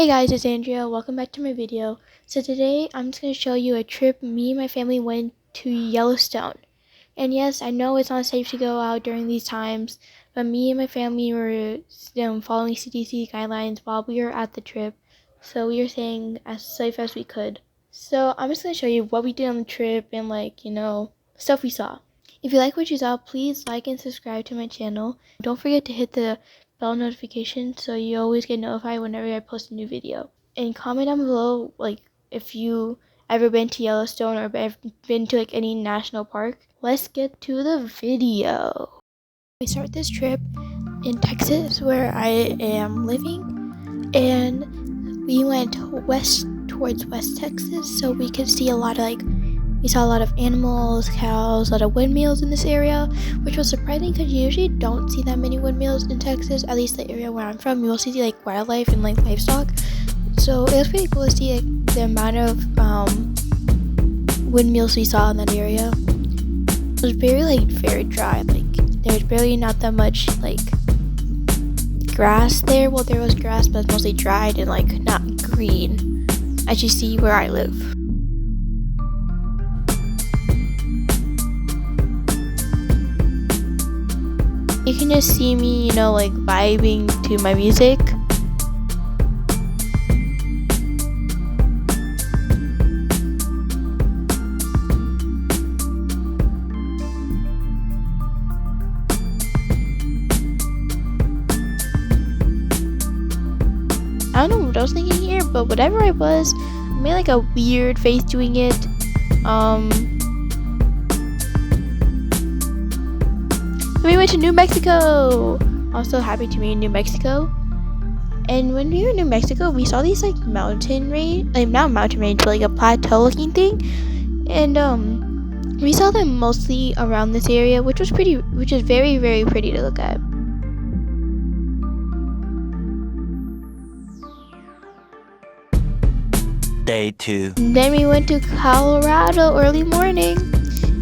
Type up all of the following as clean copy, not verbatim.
Hey guys, it's Andrea. Welcome back to my video. So today I'm just going to show you a trip me and my family went to Yellowstone. And yes, I know it's not safe to go out during these times, but me and my family were following CDC guidelines while we were at the trip. So we were staying as safe as we could. So I'm just going to show you what we did on the trip and stuff we saw. If you like what you saw, please like and subscribe to my channel. Don't forget to hit the bell notification so you always get notified whenever I post a new video. And comment down below if you ever been to Yellowstone or been to any national park. Let's get to the video. We start this trip in Texas where I am living, and we went west towards West Texas so we could see we saw a lot of animals, cows, a lot of windmills in this area, which was surprising because you usually don't see that many windmills in Texas, at least the area where I'm from. You mostly see wildlife and livestock. So it was pretty cool to see the amount of windmills we saw in that area. It was very dry. There was barely not that much grass there. Well, there was grass, but it's mostly dried and not green, as you see where I live. You can just see me, vibing to my music. I don't know what I was thinking here, but whatever I was, I made a weird face doing it. We went to New Mexico. I'm so happy to be in New Mexico. And when we were in New Mexico, we saw these mountain range, not mountain range, but a plateau looking thing. And we saw them mostly around this area, which is very, very pretty to look at. Day 2. Then we went to Colorado early morning.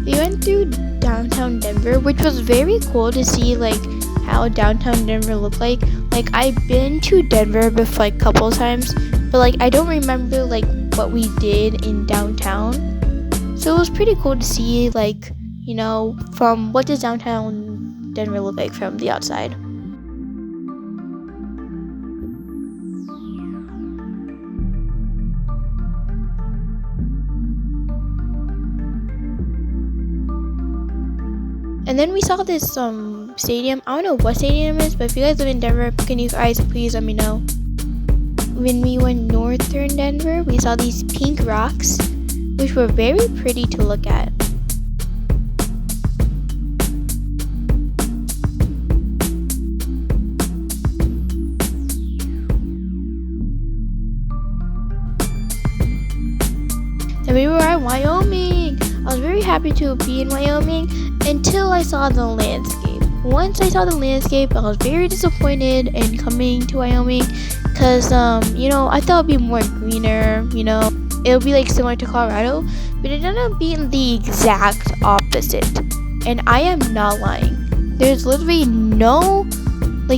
We went through downtown Denver, which was very cool to see how downtown Denver looked like. I've been to Denver before a couple of times, but I don't remember what we did in downtown. So it was pretty cool to see from what does downtown Denver look like from the outside. And then we saw this stadium. I don't know what stadium it is, but if you guys live in Denver, can you guys please let me know? When we went northern Denver, we saw these pink rocks, which were very pretty to look at. Then we were at Wyoming. I was very happy to be in Wyoming until I saw the landscape. Once I saw the landscape, I was very disappointed in coming to Wyoming because, I thought it would be more greener, it would be similar to Colorado, but it ended up being the exact opposite. And I am not lying. There's literally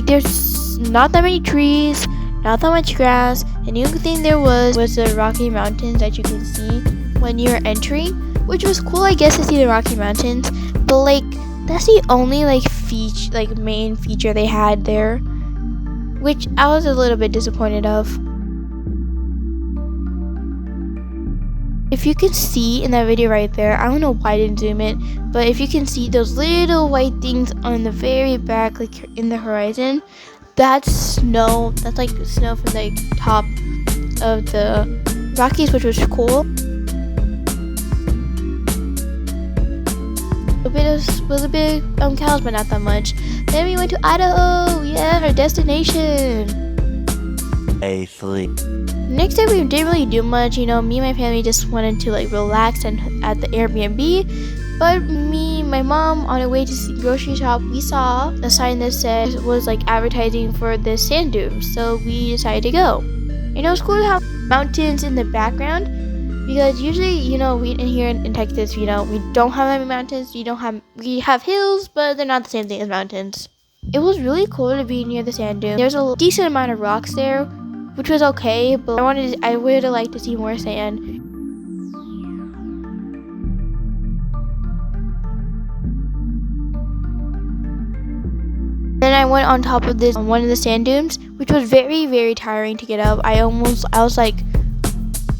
there's not that many trees, not that much grass, and the only thing there was the Rocky Mountains that you can see when you're entering, which was cool, I guess, to see the Rocky Mountains, but that's the only main feature they had there, which I was a little bit disappointed of. If you can see in that video right there, I don't know why I didn't zoom it, but if you can see those little white things on the very back, in the horizon, that's snow. That's snow from the top of the Rockies, which was cool. A bit of cows, but not that much. Then we went to Idaho. Yeah, our destination. Day 3. Next day we didn't really do much. Me and my family just wanted to relax and at the Airbnb. But my mom, on our way to grocery shop, we saw a sign that said it was advertising for the sand dunes. So we decided to go. And it was cool to have mountains in the background. Because usually, here in Texas, we don't have any mountains. We have hills, but they're not the same thing as mountains. It was really cool to be near the sand dune. There's a decent amount of rocks there, which was okay, but I would have liked to see more sand. Then I went on top of this one of the sand dunes, which was very, very tiring to get up. I was like,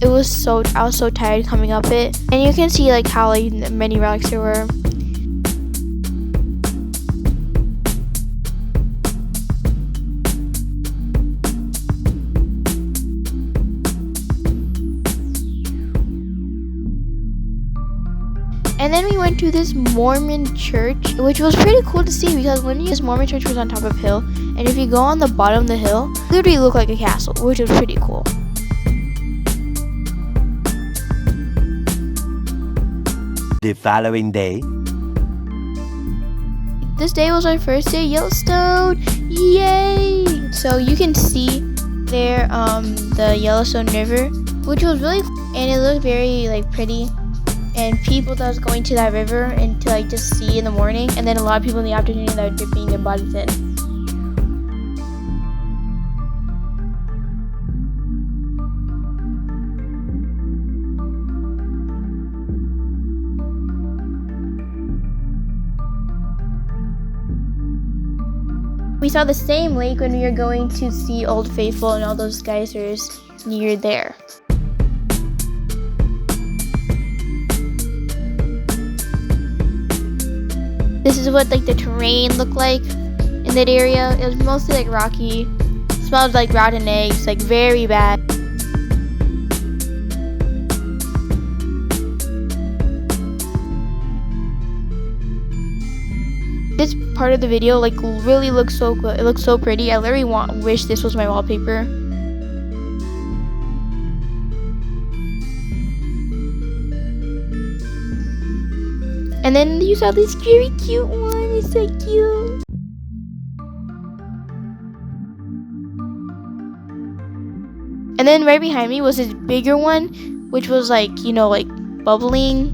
I was so tired coming up it. And you can see like how like many rocks there were. And then we went to this Mormon church, which was pretty cool to see because this Mormon church was on top of a hill, and if you go on the bottom of the hill, it literally looked like a castle, which was pretty cool. The following day. This day was our first day at Yellowstone. Yay! So you can see there the Yellowstone River, which was really cool, and it looked very like pretty. And people that was going to that river and to like just see in the morning, and then a lot of people in the afternoon that were dipping their bodies in. We saw the same lake when we were going to see Old Faithful and all those geysers near there. This is what like the terrain looked like in that area. It was mostly like rocky. It smelled like rotten eggs, like very bad. This part of the video like really looks so good. It looks so pretty. I literally wish this was my wallpaper. And then you saw this very cute one. It's so cute. And then right behind me was this bigger one, which was like, you know, like bubbling,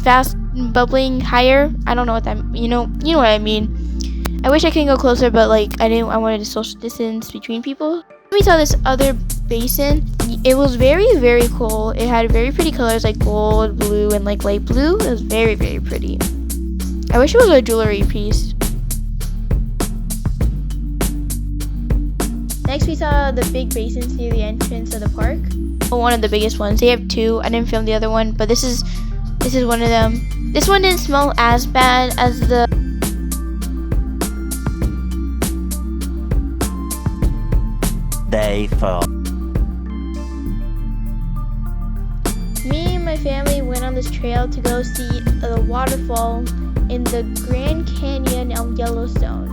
fast bubbling higher. I don't know what that, you know what I mean. I wish I could go closer, but like I wanted a social distance between people. We saw this other basin. It was very, very cool. It had very pretty colors like gold, blue, and like light blue. It was very, very pretty. I wish it was a jewelry piece. Next we saw the big basins near the entrance of the park. One of the biggest ones. They have two. I didn't film the other one, but this is one of them. This one didn't smell as bad as the Day 4. Me and my family went on this trail to go see the waterfall in the Grand Canyon of Yellowstone.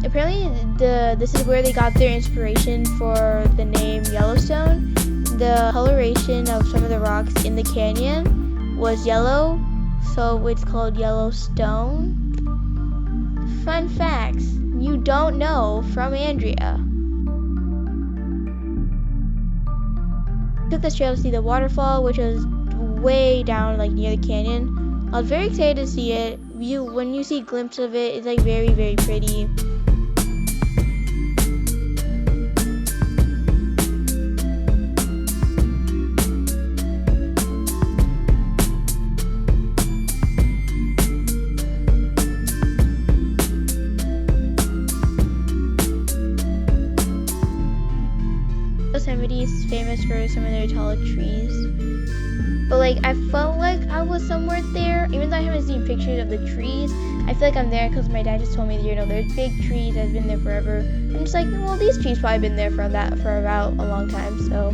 Apparently, this is where they got their inspiration for the name Yellowstone. The coloration of some of the rocks in the canyon was yellow, so it's called Yellowstone. Fun facts you don't know from Andrea. Took this trail to see the waterfall, which was way down like near the canyon. I was very excited to see it. When you see a glimpse of it, it's like very, very pretty. Yosemite is famous for some of their tall trees, but like I felt like I was somewhere there, even though I haven't seen pictures of the trees. I feel like I'm there because my dad just told me, you know, there's big trees that's been there forever. I'm just like, well, these trees probably been there for about a long time, so.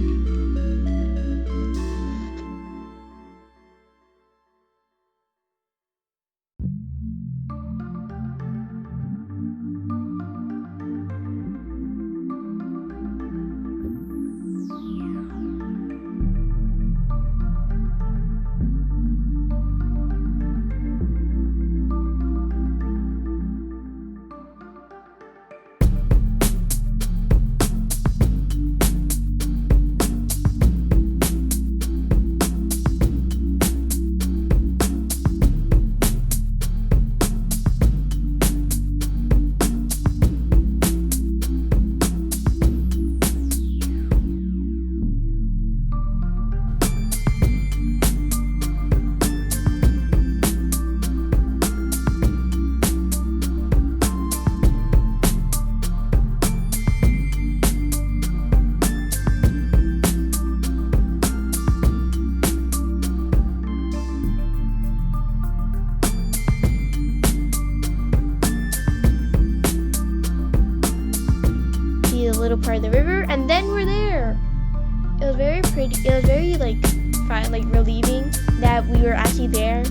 It was very like fun, like relieving that we were actually there.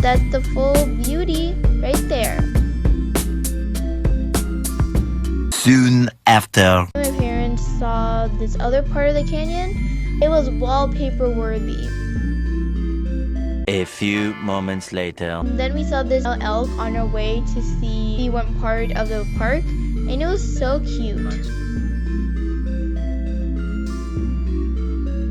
That's the full beauty right there. Soon after. My parents saw this other part of the canyon. It was wallpaper worthy. A few moments later. Then we saw this elk on our way to see one part of the park, and it was so cute.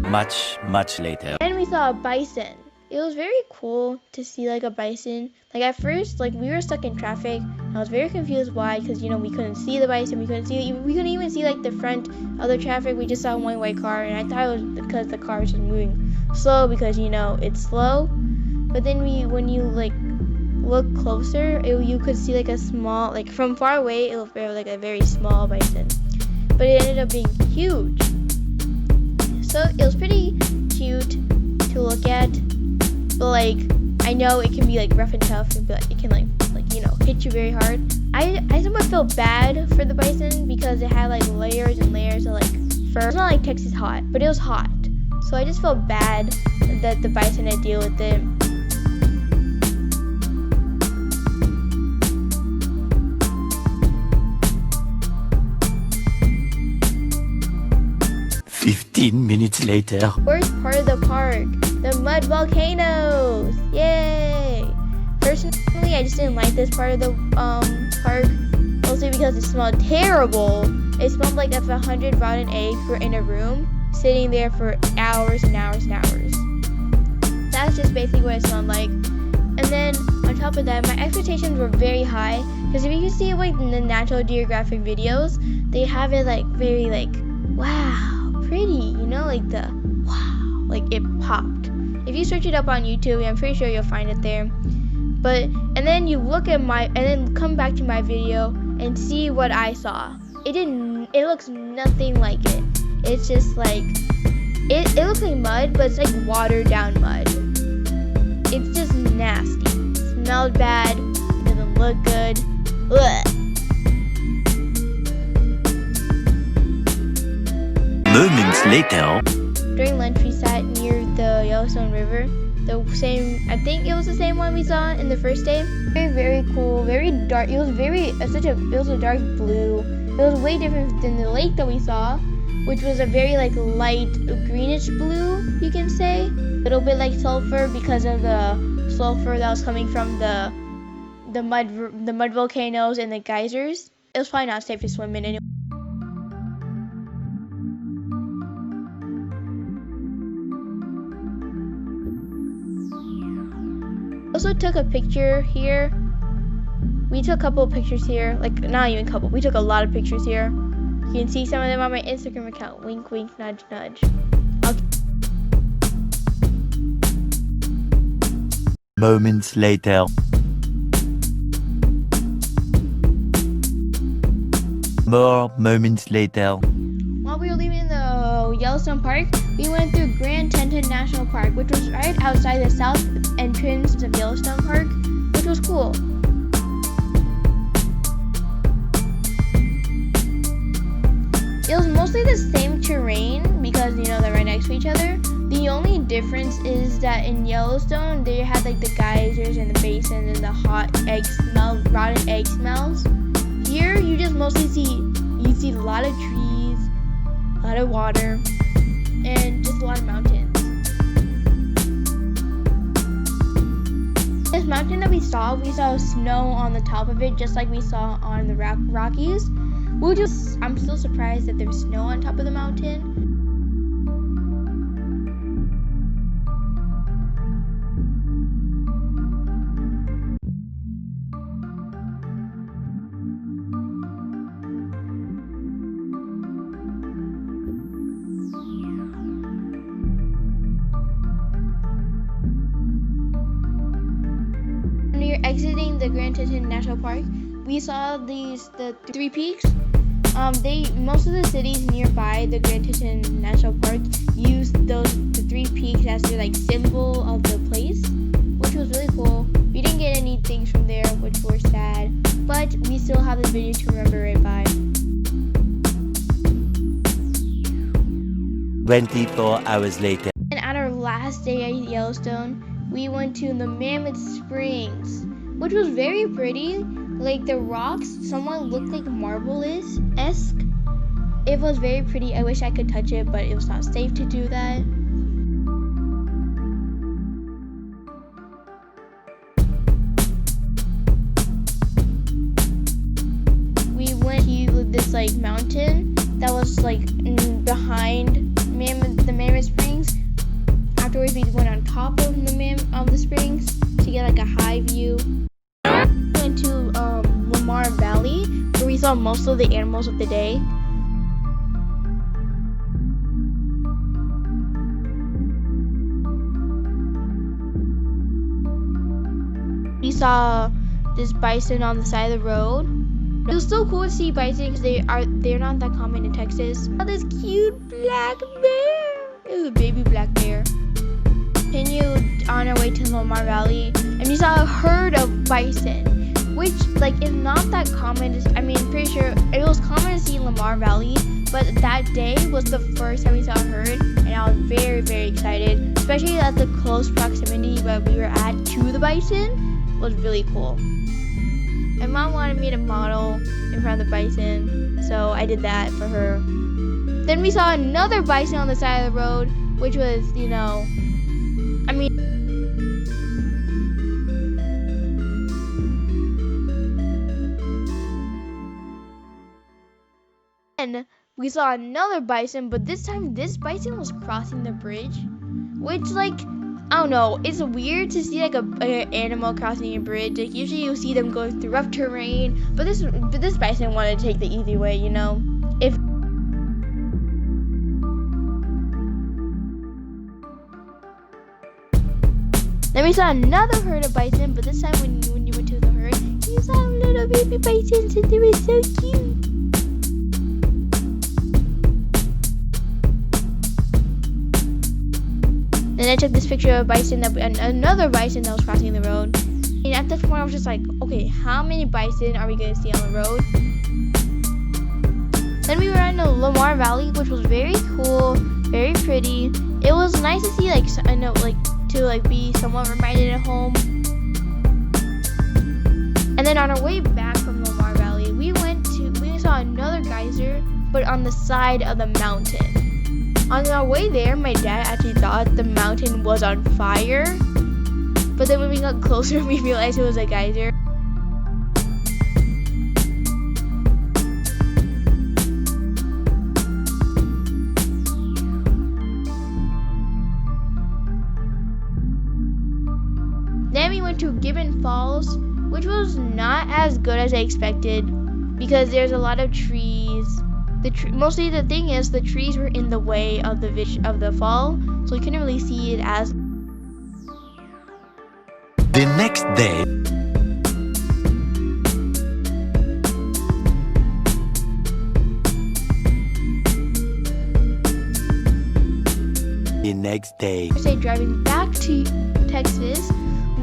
Much later. And we saw a bison. It was very cool to see like a bison. Like at first, like we were stuck in traffic. I was very confused why, because you know we couldn't see the bison. We couldn't even see like the front of the traffic. We just saw one white car, and I thought it was because the car was just moving slow because you know it's slow. But then when you like look closer, you could see like a small, like from far away, it looked like a very small bison, but it ended up being huge. So it was pretty cute to look at. But like I know it can be like rough and tough, and it can like you know hit you very hard. I somewhat felt bad for the bison because it had like layers and layers of like fur. It's not like Texas hot, but it was hot. So I just felt bad that the bison had to deal with it. 15 minutes later. Worst part of the park, the mud volcanoes. Yay! Personally, I just didn't like this part of the park, mostly because it smelled terrible. It smelled like if 100 rotten eggs were in a room, sitting there for hours and hours and hours. That's just basically what it smelled like. And then on top of that, my expectations were very high, because if you see like in the National Geographic videos, they have it like very like wow, pretty, you know, like the wow, like it popped. If you search it up on YouTube, I'm pretty sure you'll find it there. But and then you look at and then come back to my video and see what I saw. It looks nothing like it. It's just like it looks like mud, but it's like watered down mud. It's just nasty. It smelled bad. It doesn't look good. Ugh. Moments later. During lunch, we sat near the Yellowstone River. I think it was the same one we saw in the first day. Very, very cool. Very dark. It was a dark blue. It was way different than the lake that we saw, which was a very like light greenish blue, you can say. A little bit like sulfur because of the sulfur that was coming from the mud volcanoes and the geysers. It was probably not safe to swim in anyway. Also took a picture here. We took a couple of pictures here, like not even a couple. We took a lot of pictures here. You can see some of them on my Instagram account. Wink, wink, nudge, nudge. Moments later. More moments later. While we were leaving the Yellowstone Park, we went through Grand Teton National Park, which was right outside the south entrance of Yellowstone Park, which was cool. It was mostly the same terrain because, you know, they're right next to each other. The only difference is that in Yellowstone, they had like the geysers and the basin and the hot egg smell, rotten egg smells. Here, you just mostly see a lot of trees, a lot of water, and just a lot of mountains. This mountain that we saw snow on the top of it, just like we saw on the Rockies. I'm still surprised that there's snow on top of the mountain. Grand Teton National Park, we saw the three peaks. Most of the cities nearby the Grand Teton National Park use the three peaks as their like symbol of the place, which was really cool. We didn't get any things from there, which were sad, but we still have this video to remember it by. 24 hours later. And at our last day at Yellowstone, we went to the Mammoth Springs, which was very pretty. Like the rocks, somewhat looked like marble-esque. It was very pretty. I wish I could touch it, but it was not safe to do that. We went to this like mountain that was like behind the Mammoth Springs. Afterwards, we went on top of the springs to get like a high view. We went to Lamar Valley, where we saw most of the animals of the day. We saw this bison on the side of the road. It was so cool to see bison because they're not that common in Texas. Oh, this cute black bear. It was a baby black bear. Continued on our way to Lamar Valley, and we saw a herd of bison, which like is not that common. I mean, pretty sure it was common to see Lamar Valley, but that day was the first time we saw a herd, and I was very, very excited, especially at the close proximity that we were at to the bison was really cool. My mom wanted me to model in front of the bison, so I did that for her. Then we saw another bison on the side of the road, which was, Then we saw another bison, but this time this bison was crossing the bridge, which I don't know, it's weird to see like an animal crossing a bridge. Like usually you see them go through rough terrain, but this bison wanted to take the easy way, Then we saw another herd of bison, but this time when you went to the herd, you saw little baby bisons and they were so cute. Then I took this picture of another bison that was crossing the road. And at this point I was just like, okay, how many bison are we going to see on the road? Then we were in the Lamar Valley, which was very cool, very pretty. It was nice to see to be somewhat reminded at home. And then on our way back from Lamar Valley, we saw another geyser, but on the side of the mountain. On our way there, my dad actually thought the mountain was on fire, but then when we got closer, we realized it was a geyser. Then we went to Gibbon Falls, which was not as good as I expected because there's a lot of trees. Mostly the thing is the trees were in the way of the fall, so we couldn't really see it as. The next day. The next day. Driving back to Texas,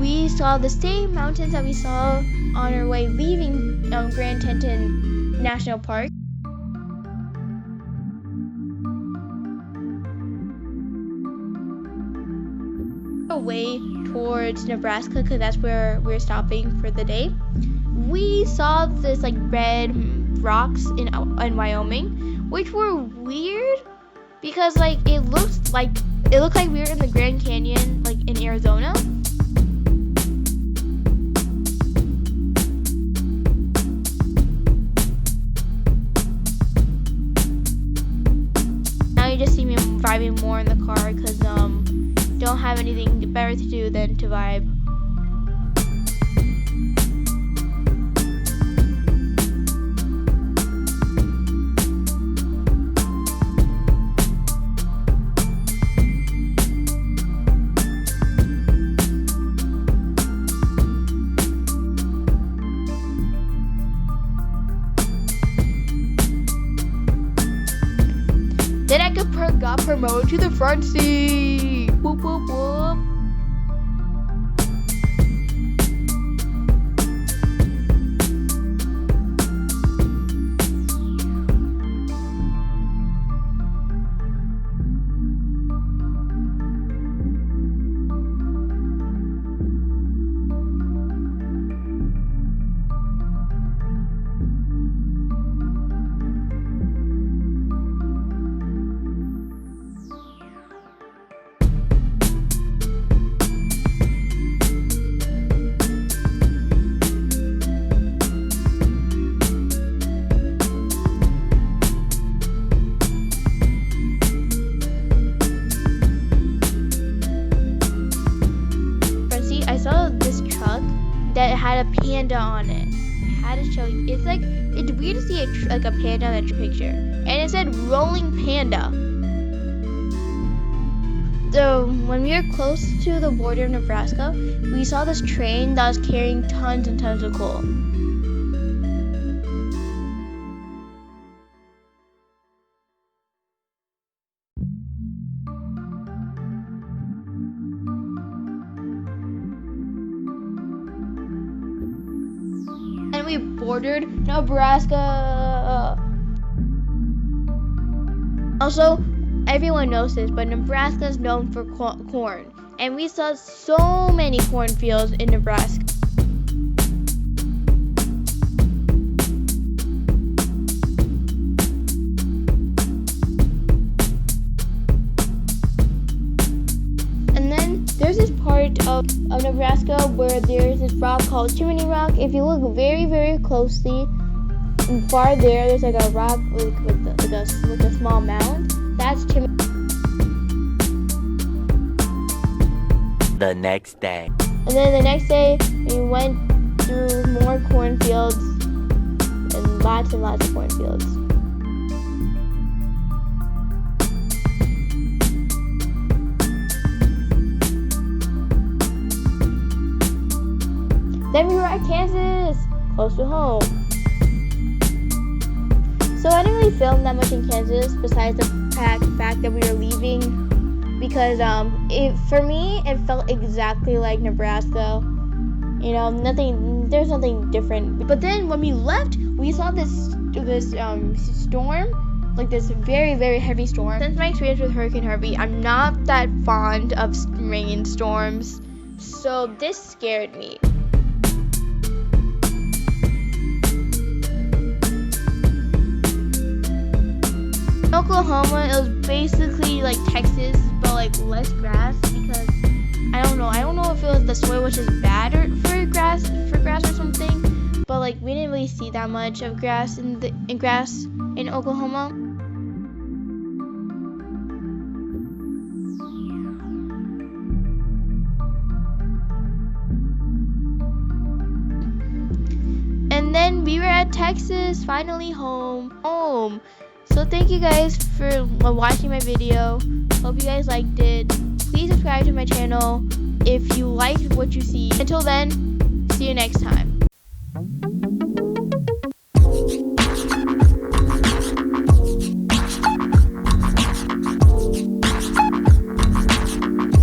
we saw the same mountains that we saw on our way leaving Grand Teton National Park. Way towards Nebraska because that's where we're stopping for the day. We saw this red rocks in Wyoming, which were weird because it looked like we were in the Grand Canyon in Arizona. Now you just see me vibing more in the car because don't have anything better to do than to vibe. Then I got promoted to the front seat. Whoop, whoop, whoop. I saw this truck that had a panda on it. I had to show you. It's weird to see a panda in a picture, and it said rolling panda. So when we were close to the border of Nebraska, we saw this train that was carrying tons and tons of coal. And we bordered Nebraska. Also, everyone knows this, but Nebraska is known for corn. And we saw so many cornfields in Nebraska. And then there's this part of Nebraska where there's this rock called Chimney Rock. If you look very, very closely, far there's like a rock with a small mound. That's Chimney. The next day. And then the next day, we went through more cornfields and lots of cornfields. Then we were at Kansas, close to home. So I didn't really film that much in Kansas besides the fact that we were leaving, because for me it felt exactly like Nebraska. You know, there's nothing different. But then when we left, we saw this storm, like this very, very heavy storm. Since my experience with Hurricane Harvey, I'm not that fond of rainstorms, so this scared me. In Oklahoma, it was basically like Texas, but like less grass, because I don't know if it was the soil which is bad for grass or something, but like we didn't really see that much of grass in Oklahoma. And then we were at Texas, finally home. So thank you guys for watching my video. Hope you guys liked it. Please subscribe to my channel if you liked what you see. Until then, see you next time.